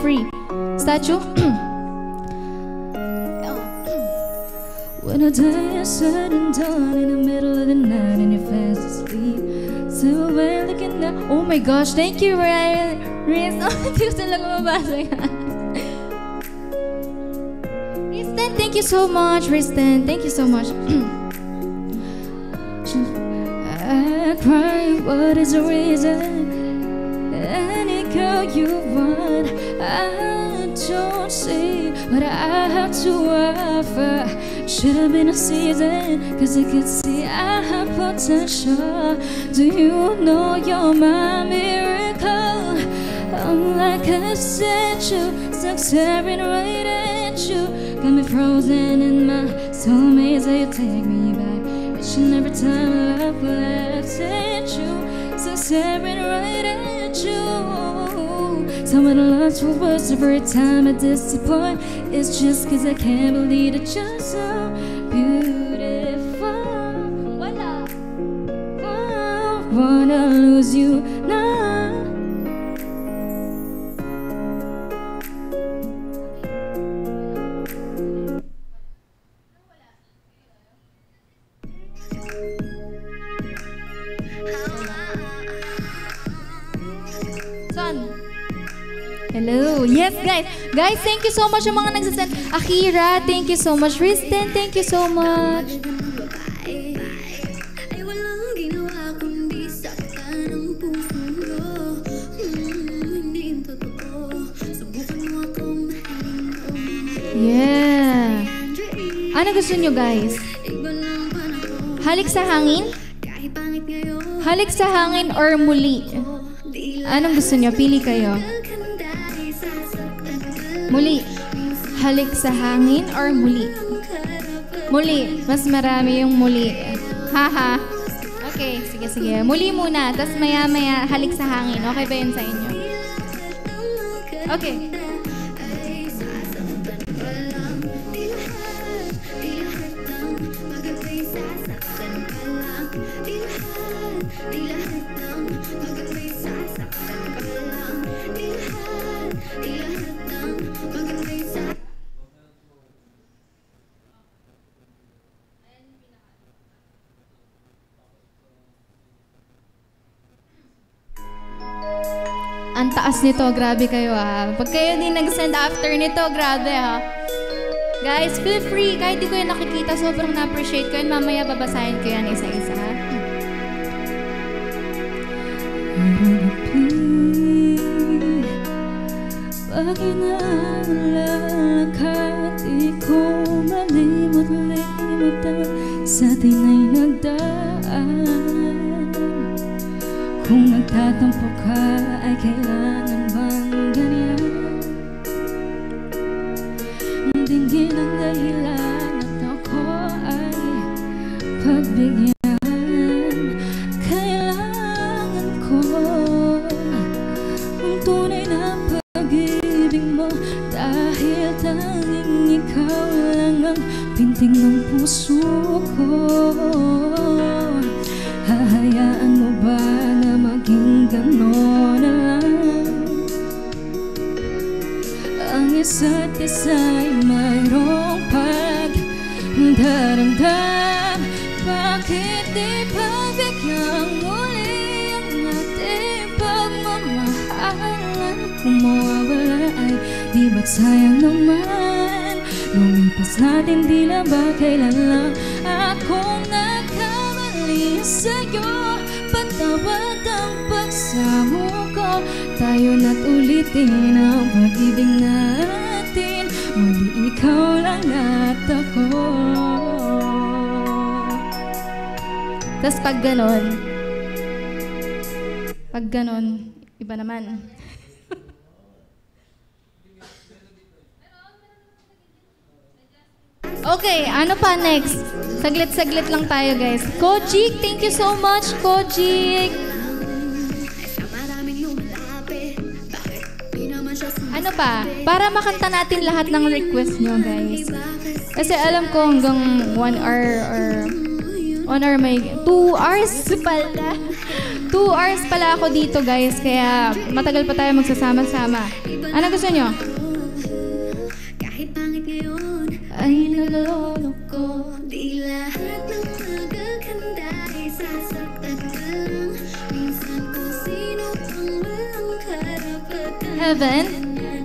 free. Statue? When a day is said and done in the middle of the night and you're fast asleep, still awake looking down. Oh my gosh, thank you, Riz. Hindi ko talaga mabasa yan. Rizten, thank you so much, Rizten. Thank you so much. I cry, what is the reason? Any girl you want, I don't see what I have to offer. Should have been a season, cause I could see I have potential. Do you know you're my miracle? I'm like a statue, stuck staring right at you. Got me frozen in my soulmates, so you take me back. Each and every time love laughs at you, stuck staring right at you. Tell me the love's for worse every time I disappoint. It's just cause I can't believe that you're so beautiful. Wala. I wanna lose you now. Hello. Yes, guys. Guys, thank you so much yung mga nagsasend. Akira, thank you so much. Rizten, thank you so much. Yeah. Ano gusto nyo, guys? Halik sa hangin? Halik sa hangin or muli? Anong gusto nyo? Pili kayo. Muli. Halik sa hangin or muli? Muli. Mas marami yung muli. Haha. Okay, sige. Muli muna. Tapos maya-maya halik sa hangin. Okay ba yun sa inyo? Okay. Ang taas nito, grabe kayo ha. Pag kayo din nag-send after nito, grabe ha. Guys, feel free. Kahit di ko yan nakikita, sobrang na-appreciate ko yan. Mamaya babasahin ko yan isa-isa ha. Pag inalalakad, di ko malimot-limutan sa atin ay nagdaan. Kung nagtatampo ka, ay kailangan bang ganyan? Dinggin ang dahilan at ako ay pagbigyan. Kailangan ko ang tunay na pag-ibig mo, dahil tanging ikaw lang ang pintig ng puso ko. Hahayaan mo ba na maging gano'n na lang? Ang isa't isa'y mayroong pagdaramdam. Bakit di pabigyang muli ang ating pagmamahalan? Kung mawawala ay di ba't sayang naman? Lumipas natin di na ba kailan lang akong nagkamali sa'yo? Patawad ang pagsamo ko, tayo na't ulitin ang pag-ibig natin. Muli ikaw lang at ako. Tapos pag ganon, iba naman. Okay, ano pa next? Saglit-saglit lang tayo, guys. Kojik, thank you so much, Kojik. Ano pa? Para makanta natin lahat ng request nyo, guys. Kasi alam ko hanggang 1 hour or 1 hour may 2 hours pala. 2 hours pala ako dito, guys. Kaya matagal pa tayo magsasama-sama. Ano gusto nyo? Kahit pangit ngayon ay naloloko ko. Di lahat ng magaganda ay sasaktan ka lang. Minsan kung sino pang walang karapatan. Heaven?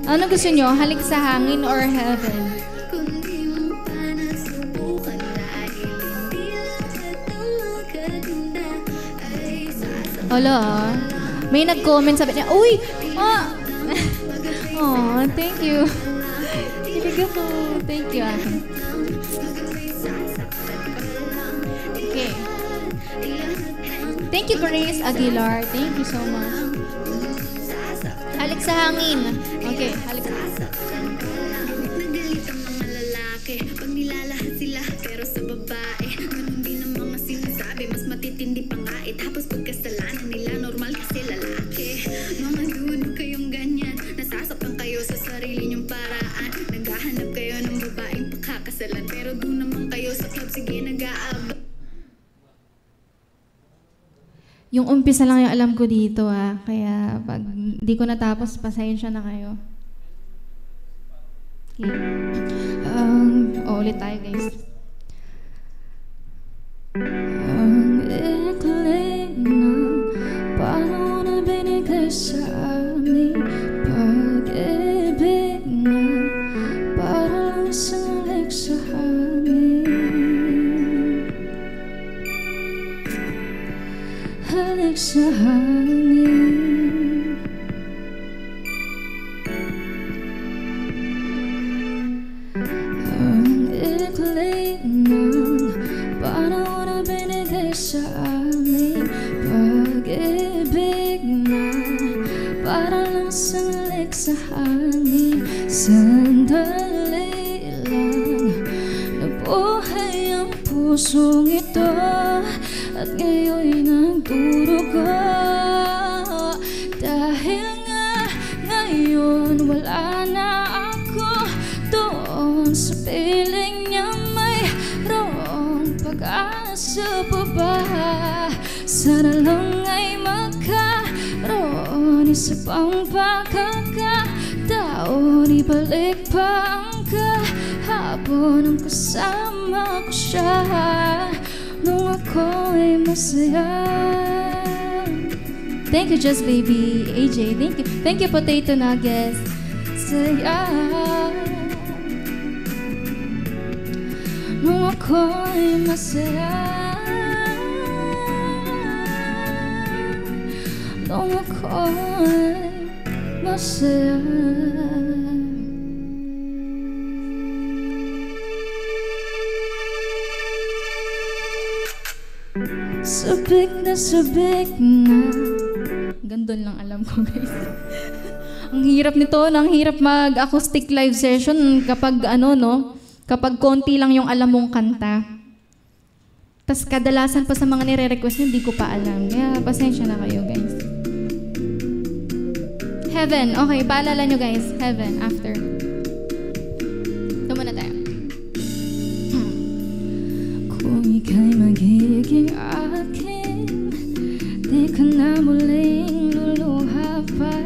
Ano gusto nyo? Halik sa hangin or heaven? Kung di mo pa nasubukan dahil hindi lahat ng magaganda ay sasaktan. Hala, may nag-comment sabi niya, uy! Oh, thank you. Kilig ako. Thank you, Okay. Thank you, Grace Aguilar. Thank you so much. Halik sa hangin. Okay, halik sa hangin. Nagalit ang mga lalaki pag nilalahat sila, pero sa babae ganun din ang mga sinasabi, mas matitindi pa nga tapos pagkasalanan nila normal kasi lalaki. Mga dude, huwag kayong ganyan, nasasaktan kayo sa sarili niyong paraan. Naghahanap kayo ng babaeng pakakasalan, pero doon naman kayo sa club, sige nag-aabot. Yung umpisa lang yung alam ko dito kaya pag di ko natapos, pasensya na kayo. Okay. Ulit tayo guys. Ang ikli ng panahon na binigay sa amin, pag-ibig na para lang isang halik sa hangin. Halik sa hangin. Ang ikli ng panahon na binigay sa amin, pag-ibig na para lang sangalik sa hangin. Sandali lang nabuhay ang pusong ito, at ngayon'y nagdurugo. Dahil nga ngayon wala na ako doon sa piling niya, mayroong pag-asa pa ba? Sana lang ay magkaroon isa pang pagkakataon, ibalik pa ang kahapon ng kasama ko siya nung ako'y masaya. Thank you, Just Baby. AJ, thank you. Thank you, Potato Nuggets. Saya nung ako'y masaya, nung ako'y masaya. Sabik na sabik na. Gandun lang alam ko, guys. Ang hirap nito, ang hirap mag-acoustic live session kapag kapag konti lang yung alam mong kanta. Tas kadalasan pa sa mga nire-request nyo, hindi ko pa alam. Kaya pasensya na kayo, guys. Heaven. Okay, paalala nyo, guys. Heaven, after. Ito muna tayo. Kung ika'y magiging akin, di ka na muling luluha pa.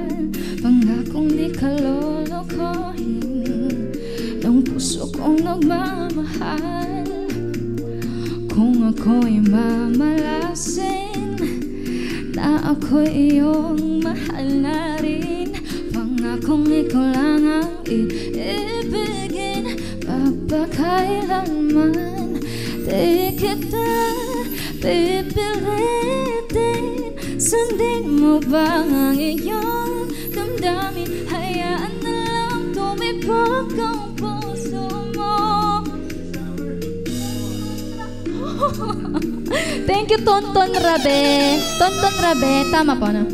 Pangakong di ka lolokohin ng puso kong nagmamahal. Kung ako'y mamalasin na ako'y iyong mahal na rin, pangakong ikaw lang ang iibigin, papakailanman di kita pipilitin. Sundin mo ba ang iyong damdamin, hayaan na lang tumibok ang puso mo. Thank you, Tonton Rabe. Tonton Rabe, tama po, no?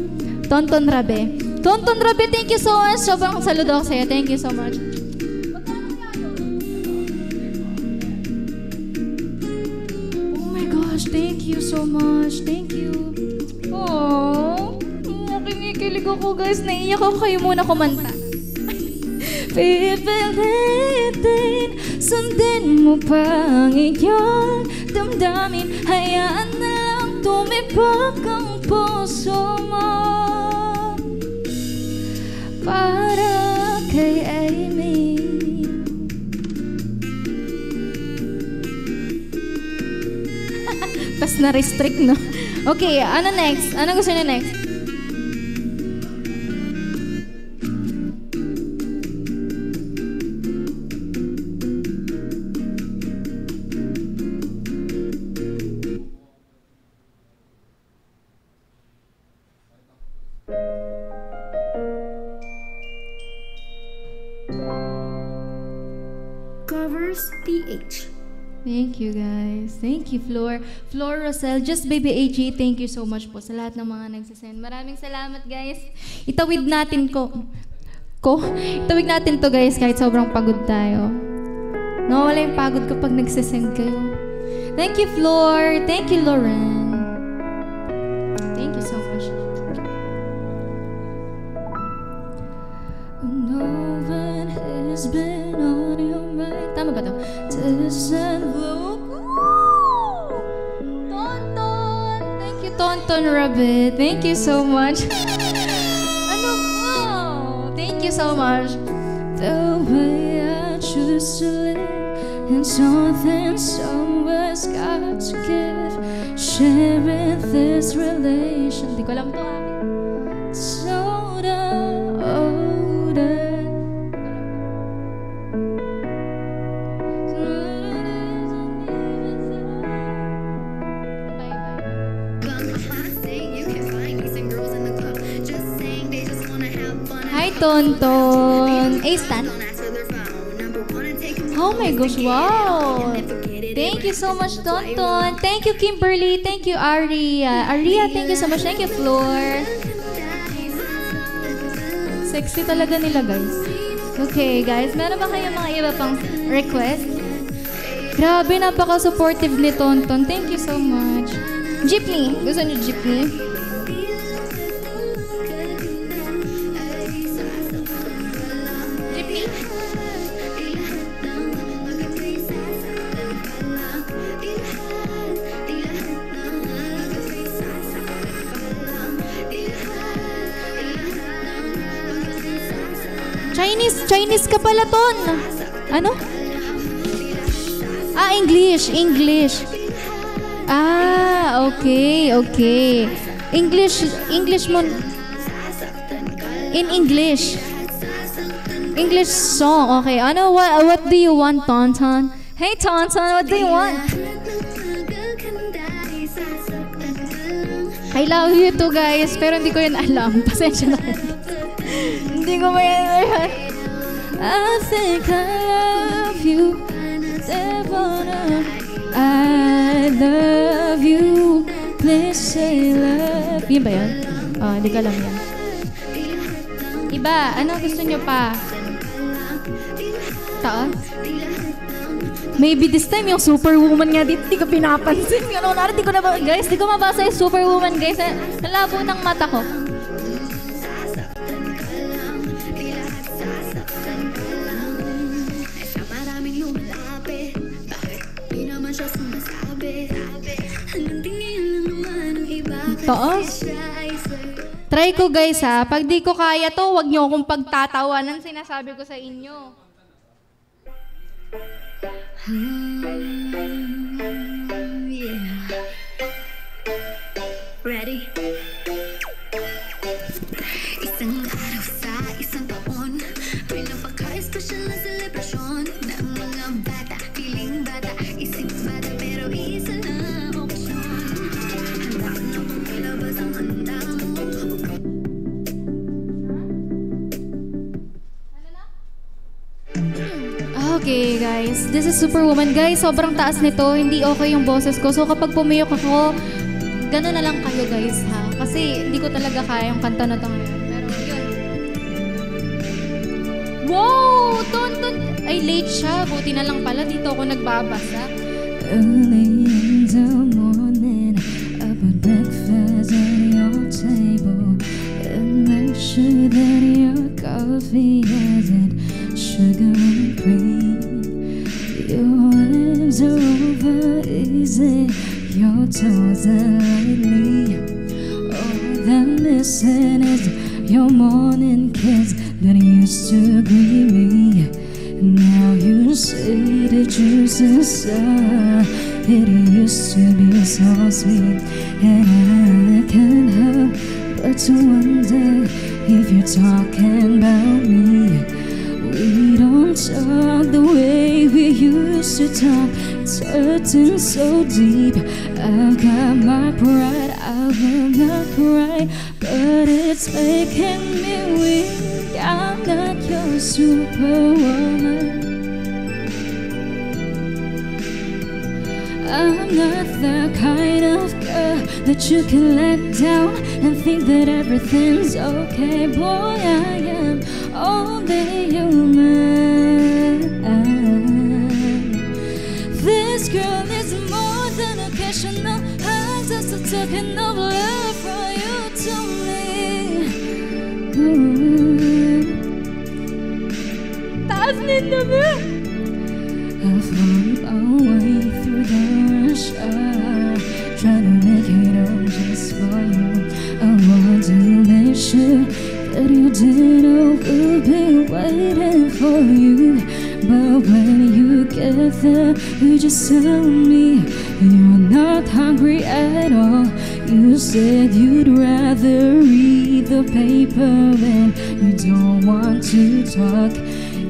Tonton Rabe. Tonton Rabe, thank you so much. Sobrang saludo ako sa'yo. Thank you so much. Oh my gosh, thank you so much. Thank you. Oh, kinikilig ako, guys. Naiiyak ako. Kayo muna kumanta. Pipilitin, sundin mo pa ang iyong damdamin, hayaan na lang tumibok ang puso mo para Mas na-restrict, no? Okay, ano next? Ano gusto niyo next? Covers PH. Thank you, guys. Thank you, Flor. Flor Rosel, Just Baby AG, thank you so much po sa lahat ng mga nagsasend. Maraming salamat, guys. Itawid natin Itawid natin to, guys, kahit sobrang pagod tayo. Nawala yung pagod kapag nagsasend kayo. Thank you, Flor. Thank you, Lauren. Thank you so much. No one has been on your mind. Tama ba to? Tonton! Thank you, Tonton Rabbit. Thank you so much. Ano po? Thank you so much. The way I choose to live, and something someone's got to give. Sharing this relation. Hindi ko alam to, ha? Soda, older. Hi, Tonton. A-Stan. Oh my gosh, wow. Thank you so much, Tonton. Thank you, Kimberly. Thank you, Aria. Aria, thank you so much. Thank you, Floor. Sexy talaga nila, guys. Okay, guys. Meron ba kayong mga iba pang request? Grabe, napaka-supportive ni Tonton. Thank you so much. Jeepney. Gusto niyo jeepney? Jeepney? Chinese ka pala, Ton. Ano? Ah, English. Ah, okay. English mo. In English. English song. Okay. Ano, what do you want, Tonton? Hey, Tonton, what do you want? I love you too, guys. Pero hindi ko yun alam. Pasensya na. Hindi ko ba yan. I think I love you. I love you. Please say love. Yun ba yun? Hindi ko alam yan. Iba, ano gusto nyo pa? Taas? Maybe this time yung Superwoman nga dito, di ko pinapansin. Ano, di ko na ba, guys, di ko mabasa yung Superwoman, guys. Nalabo ng mata ko. Taas? Try ko, guys, ha. Pag di ko kaya to, wag nyo akong pagtatawanan. Sinasabi ko sa inyo. Yeah. Ready? Isang araw sa isang taon, pinapaka-special na celebration ng mga bata, piling bata, isip bata, pero isa na opsyon. Handa na kung ilabas ang handa mo. Okay, guys. This is Superwoman. Guys, sobrang taas nito. Hindi okay yung boses ko. So, kapag pumiyok ako, gano'n na lang kayo, guys, ha? Kasi hindi ko talaga kaya yung kanta na to ngayon. Pero, yun. Wow! Tonton! Ay, late siya. Buti na lang pala. Dito ako nagbabasa. Early in the morning, I put breakfast on your table and make sure that your coffee hasn't sugar and cream. Your lips are over easy, your toes are lightly. All I'm missing is your morning kiss that used to greet me. Now you say that juice inside. It used to be so sweet, and I can't help but to wonder if you're talking about me. We don't talk the way we used to talk. It's hurting so deep. I've got my pride, I will not cry, but it's making me weak. I'm not your superwoman. I'm not the kind of girl that you can let down and think that everything's okay. Boy, I am only human. This girl is more than occasional. I'm just a token of love from you to me. Taas nito ba? I found my way through the rush hour, trying to make it up just for you. I want to make sure that you dinner will be waiting for you. But when you get there, you just tell me you're not hungry at all. You said you'd rather read the paper than you don't want to talk.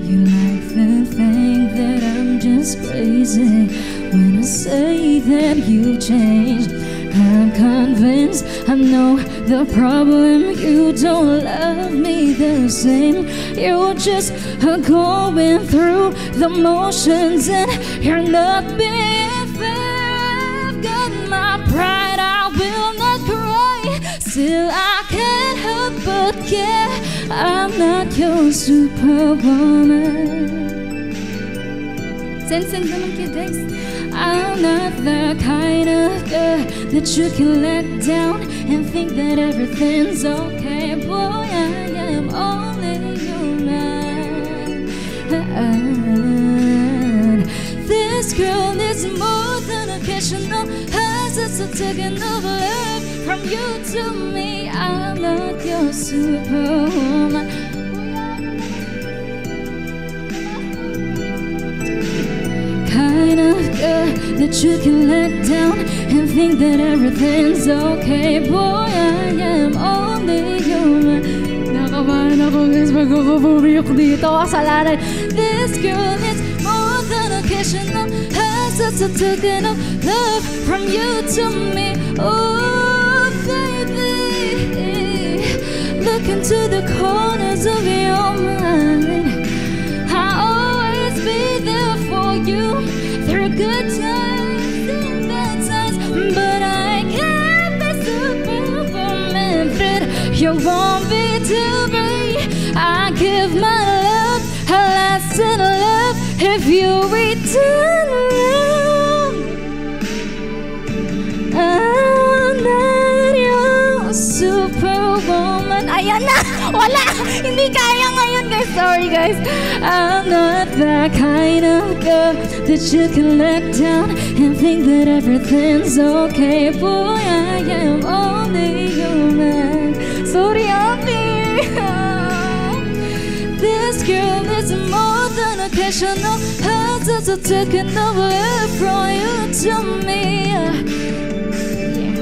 You like to think that I'm just crazy when I say that you've changed. I'm convinced I know the problem. You don't love me the same. You're just going through the motions and you're not being fair. I've got my pride, I will not cry. Still I can't help but care. I'm not your superwoman. Send naman kayo, guys. I'm not the kind of girl that you can let down and think that everything's okay. Boy, I am only human. This girl is more than occasional. Has just a token of love from you to me. I'm not your superwoman. Kind of girl that you can let down and think that everything's okay. Boy, I am only human. Nakabahan ako guys, magkakabumiyok dito. Kasalanan. This girl is more than occasional. Has just a token of love from you to me. Oh, baby, look into the corners of your mind. I'll always be there for you through good times and bad times, but I can't be superwoman. You won't be too brave. I give my love a lasting love if you return love. I'm not your superwoman. Ayan na! Wala! Hindi kaya ngayon guys. Sorry guys. I'm not that kind of girl that you can let down and think that everything's okay. Boy, I am only human. Sorry, Auntie. This girl is more than occasional. Has just a token of love from you to me.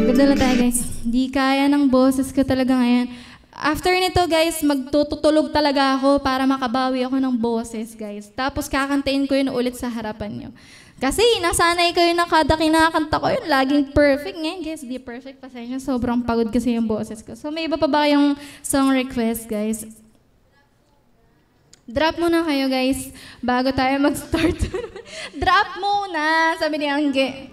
Ganda lang tayo, guys. Di kaya ng boses ko talaga ngayon. After nito, guys, magtutulog talaga ako para makabawi ako ng boses, guys. Tapos kakantayin ko yun ulit sa harapan nyo. Kasi nasanay kayo na kada kinakanta ko yun, laging perfect. Ngayon, guys, di perfect. Pasensya, sobrang pagod kasi yung boses ko. So, may iba pa ba kayong song request, guys? Drop muna kayo, guys, bago tayo mag-start. Drop muna, sabi ni Angge.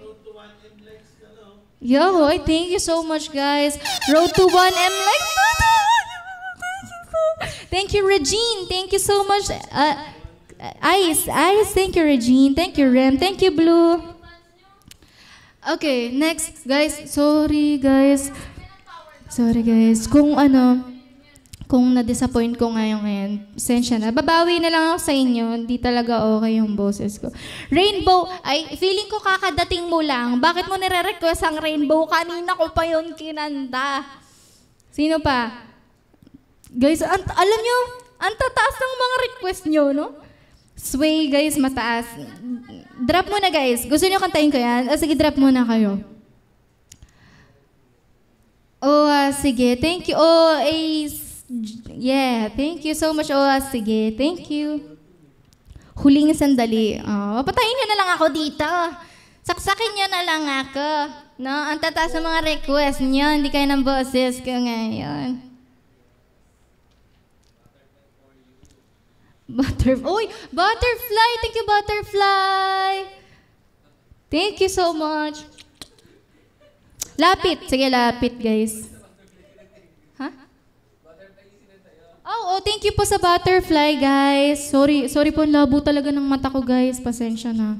Yo, thank you so much, guys. Road to 1M likes. Thank you, Regine. Thank you so much. Ice, thank you, Regine. Thank you, Rem. Thank you, Blue. Okay, next, guys. Sorry, guys. Kung na-disappoint ko ngayon, sensya na. Babawi na lang ako sa inyo. Hindi talaga okay yung boses ko. Rainbow, ay, feeling ko kakadating mo lang. Bakit mo nire-request ang Rainbow? Kanina ko pa yun kinanda. Sino pa? Guys, alam nyo, ang tataas ng mga request nyo, no? Sway guys, mataas. Drop muna guys. Gusto niyo kantahin ko yan? Sige, drop muna kayo. Sige. Thank you. Yeah, thank you so much. Sige. Thank you. Huling sandali. Patayin niyo na lang ako dito. Saksakin niyo na lang ako. No? Ang tataas ng mga request niyo. Hindi kayo ng boses ko ngayon. Butterfly! Thank you, Butterfly! Thank you so much. Lapit. Sige, lapit, guys. Ha? Thank you po sa Butterfly, guys. Sorry po, labo talaga ng mata ko, guys. Pasensya na.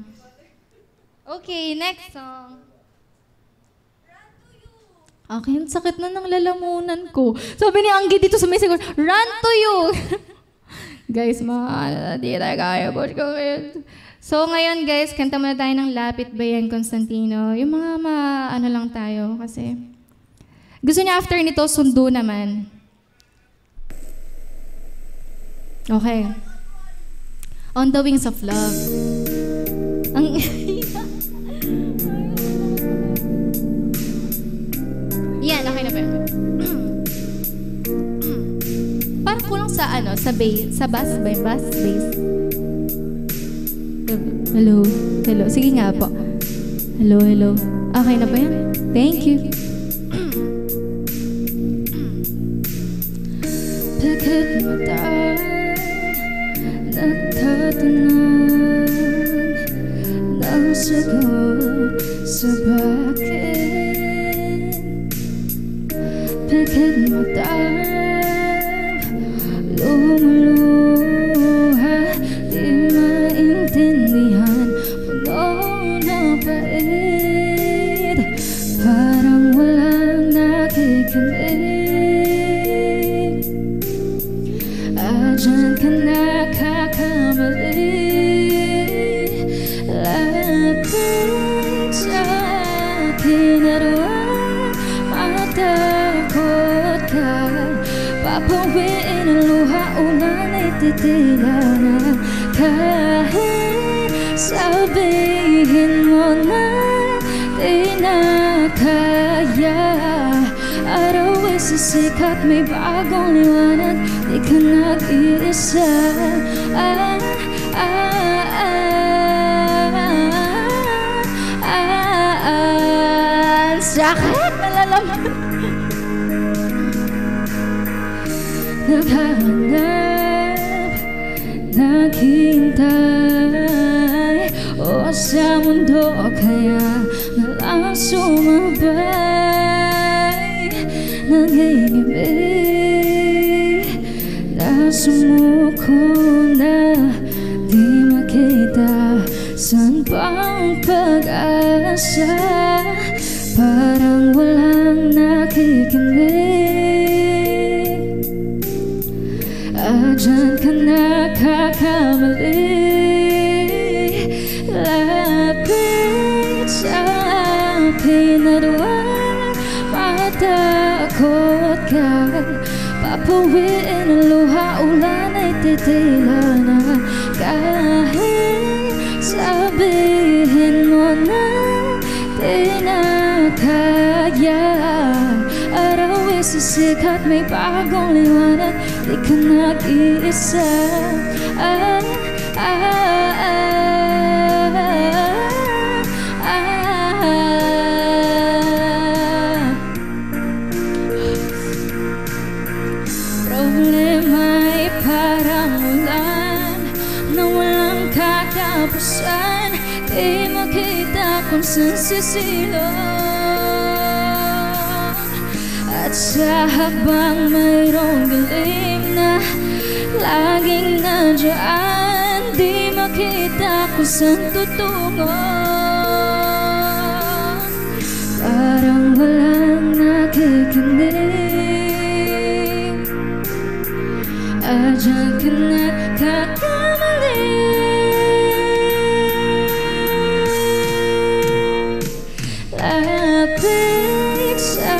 Okay, next song. Ang sakit na ng lalamunan ko. Sabi ni Anggi dito sa may sigur, run to you! Guys, di tayo kaya po. So ngayon guys, kanta muna tayo ng Lapit Bayan Constantino. Yung mga ano lang tayo kasi gusto niya after nito, sundo naman. Okay. On the Wings of Love. Yan, okay na ba yun? Parang kulang sa sa bass. Sa bass ba? Bass? Hello? Sige nga po. Hello? Okay na ba yan? Thank you. Bakit mata nagtatanong ng sagot sa bakit? Bakit mata lumuluha, di maintindihan, puno na pait, parang walang nakikinig. Diyan ka nakakamali, lapit sa akin at huwag matakot ka. Papawiin ang luha, ulan ay titila na. Kahit sabihin mo na di na kaya, araw ay sisikat, may bagong liwanag, di ka nag-iisa. Sakit na lalaman. Naghahanap, naghihintay, o sa mundo kaya nalang sumabay, nangingibig na sumuko na, di makita saan pang pag-asa, parang walang nakikinig. Diyan ka nakakamali, lapit sa akin at huwag matakot ka. Papawiin ang luha, ulan ay titila na. Kahit sabihin mo na di na kaya, araw ay sisikat, may bagong liwanag, di ka nag-iisa. Problema ay parang ulan na walang katapusan, di makita kung saan sisilong. At sa habang mayroong galing na laging nandiyan, di makita kung saan tutungo. Parang walang nakikinig. Diyan ka nagkakamali, lapit sa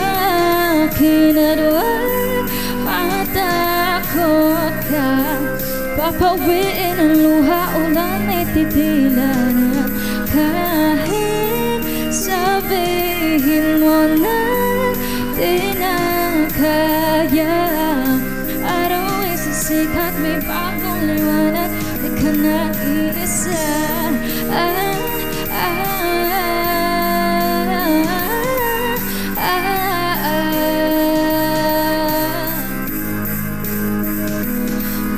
akin at huwag matakot ka. Papawiin ang luha, ulan ay titila na. Kahit sabihin mo na di na kaya, araw ay sisikat, may bagong liwanag, di ka na iisa.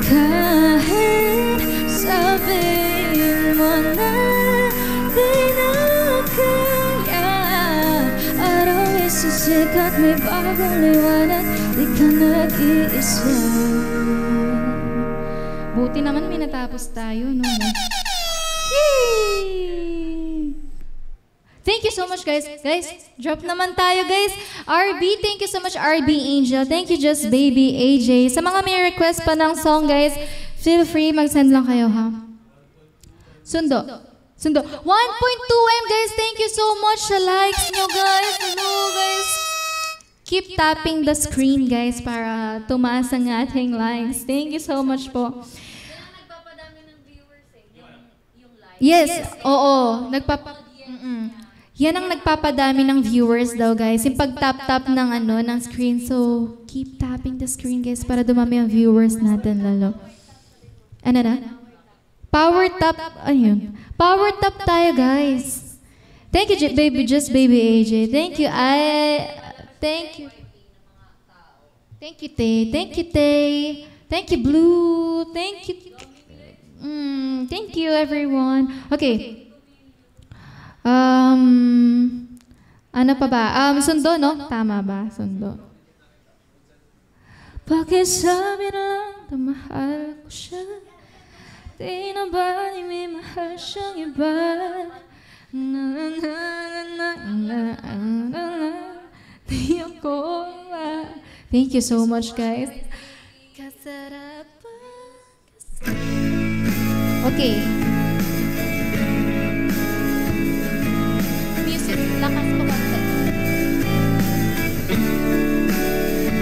Kahit sabihin mo na di na kaya, araw ay sisikat, may bagong liwanag, di ka nag-iisa. Buti naman may natapos tayo, no? Yay! Thank you so much, guys. Guys, drop naman tayo, guys. RB, thank you so much, RB Angel. Thank you, Just Baby AJ. Sa mga may request pa ng song, guys, feel free, mag-send lang kayo, ha? Sundo. 1.2M, guys. Thank you so much sa likes nyo, guys. Hello, guys. Keep tapping the screen, guys, para tumaas ang ating likes. Thank you so much po. Yes, oo. Yan ang nagpapadami ng viewers daw, guys. Yung pag-tap-tap ng, ng screen. So, keep tapping the screen, guys, para dumami ang viewers natin lalo. Ano na? Power tap. Ayun. Power tap tayo, guys. Thank you, Just Baby AJ. Thank you, Thank you. Thank you, Tay. Thank you, Tay. Thank you, Blue. Thank you. Thank you, everyone. Okay. Ano pa ba? Sundo, no? Tama ba? Sundo. Pakisabi na lang na mahal ko siya, di na ba may mahal siyang iba? Di ako Thank you so much, guys. Okay. Music, lakas ko konti.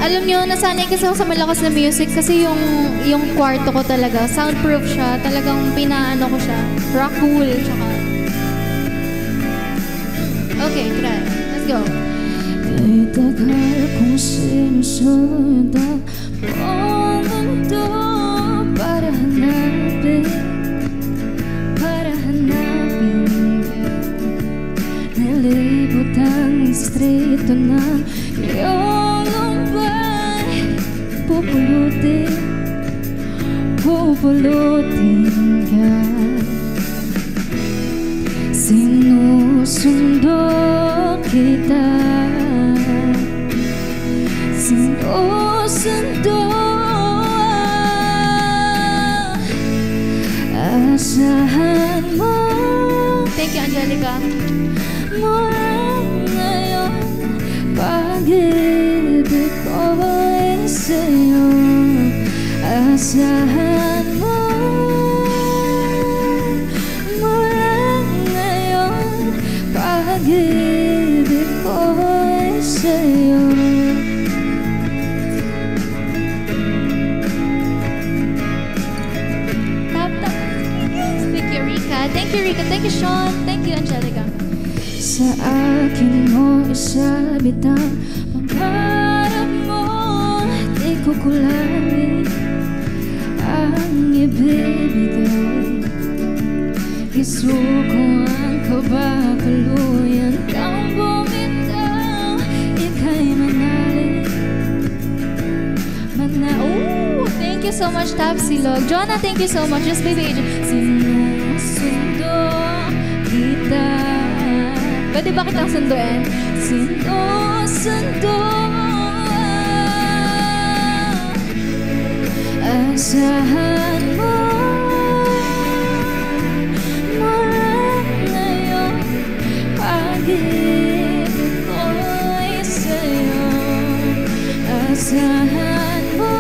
Alam nyo, nasanay kasi ako sa malakas na music kasi yung kwarto ko talaga, soundproof siya. Talagang pinaano ko siya. Rock cool, tsaka. Okay, try. Let's go. Kay tagal kong sinusundan buong mundo para hanapin nalibot ang street ng iyong lumbay. Pupulutin ka, sinusundo kita, sinusundo. Asahan mo. Thank you, Angelica. Mula ngayon, pag-ibig ko ay sa'yo. Asahan mo. Mula ngayon, pag-ibig ko ay sa'yo. Thank you, Rika. Thank you, Rika. Thank you, Sean. Thank you, Angelica. Sa akin mo isabit ang pangarap mo, di ko kulangin ang ibibigay. Isuko ang kabakaluyan kang bumitaw, ika'y manalig. Thank you so much, Tapsilog. Jonah, thank you so much. Just Baby AJ. Sinusundo kita. Pwede ba kitang sunduin? Sinusundo. Asahan mo. Mula ngayon, pag-ibig ko'y sa'yo. Asahan mo.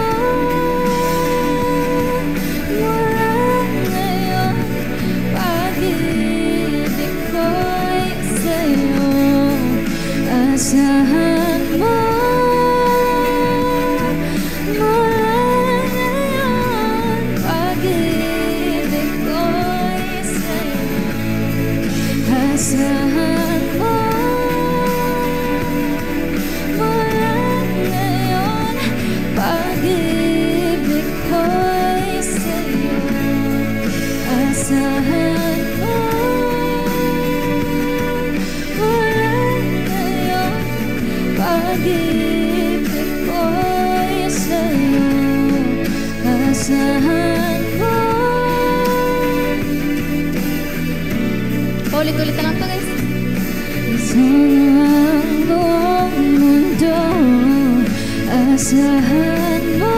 Mula ngayon, pag-ibig ko'y sa'yo. Asahan mo. Mula ngayon, pag-ibig asahan mo. Pag-ibig ko'y sa'yo, asahan mo. Ulit-ulit na lang to, guys. Isang ang buong mundo, asahan mo.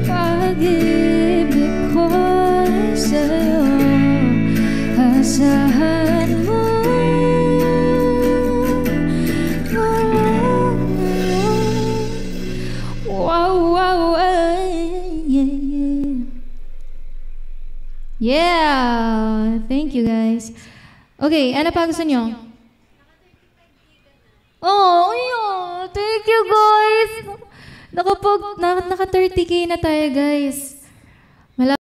Pag-ibig ko'y sa'yo, asahan mo. Wow, wow, yeah. Yeah! Thank you, guys. Okay, ano pa gusto nyo? Oh, yeah. Thank you, guys. Naka 30K na tayo, guys.